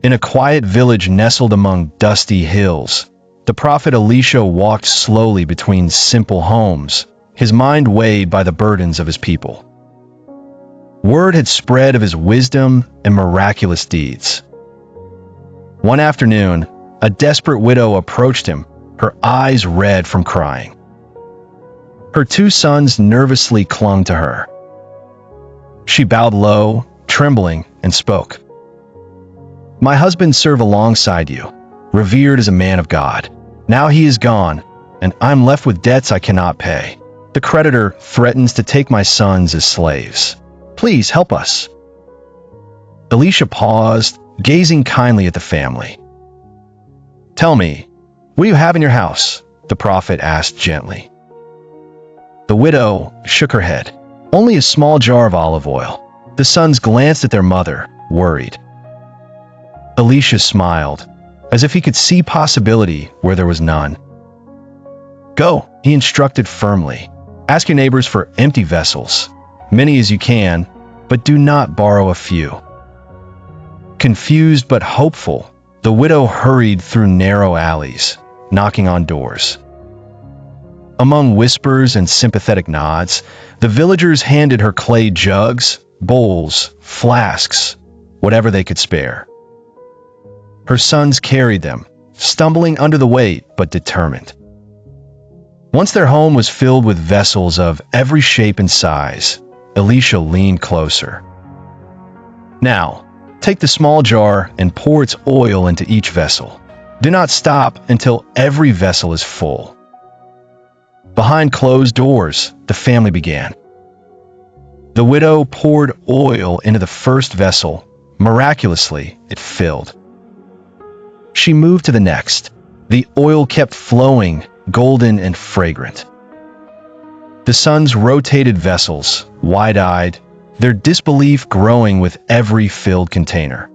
In a quiet village nestled among dusty hills, the prophet Elisha walked slowly between simple homes, his mind weighed by the burdens of his people. Word had spread of his wisdom and miraculous deeds. One afternoon, a desperate widow approached him, her eyes red from crying. Her two sons nervously clung to her. She bowed low, trembling, and spoke. "My husband served alongside you, revered as a man of God. Now he is gone, and I'm left with debts I cannot pay. The creditor threatens to take my sons as slaves. Please help us." Elisha paused, gazing kindly at the family. "Tell me, what do you have in your house?" the prophet asked gently. The widow shook her head. "Only a small jar of olive oil." The sons glanced at their mother, worried. Elisha smiled, as if he could see possibility where there was none. "Go," he instructed firmly. "Ask your neighbors for empty vessels, many as you can, but do not borrow a few." Confused but hopeful, the widow hurried through narrow alleys, knocking on doors. Among whispers and sympathetic nods, the villagers handed her clay jugs, bowls, flasks, whatever they could spare. Her sons carried them, stumbling under the weight but determined. Once their home was filled with vessels of every shape and size, Elisha leaned closer. "Now, take the small jar and pour its oil into each vessel. Do not stop until every vessel is full." Behind closed doors, the family began. The widow poured oil into the first vessel. Miraculously, it filled. She moved to the next. The oil kept flowing, golden and fragrant. The sons rotated vessels, wide-eyed, their disbelief growing with every filled container.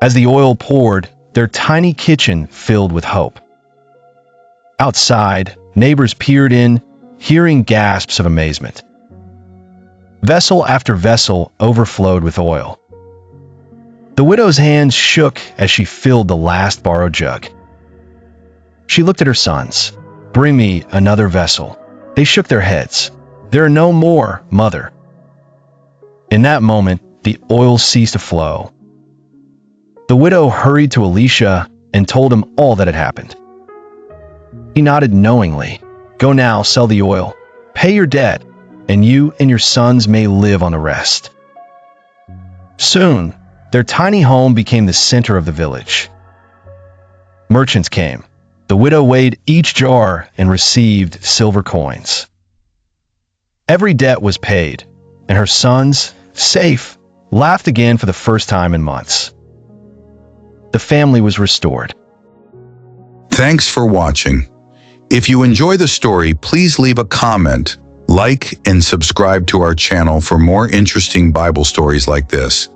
As the oil poured, their tiny kitchen filled with hope. Outside, neighbors peered in, hearing gasps of amazement. Vessel after vessel overflowed with oil. The widow's hands shook as she filled the last borrowed jug. She looked at her sons. "Bring me another vessel." They shook their heads. "There are no more, mother." In that moment, the oil ceased to flow. The widow hurried to Elisha and told him all that had happened. He nodded knowingly. "Go now, sell the oil, pay your debt, and you and your sons may live on the rest." Soon, their tiny home became the center of the village. Merchants came. The widow weighed each jar and received silver coins. Every debt was paid, and her sons, safe, laughed again for the first time in months. The family was restored. Thanks for watching. If you enjoy the story, please leave a comment, like, and subscribe to our channel for more interesting Bible stories like this.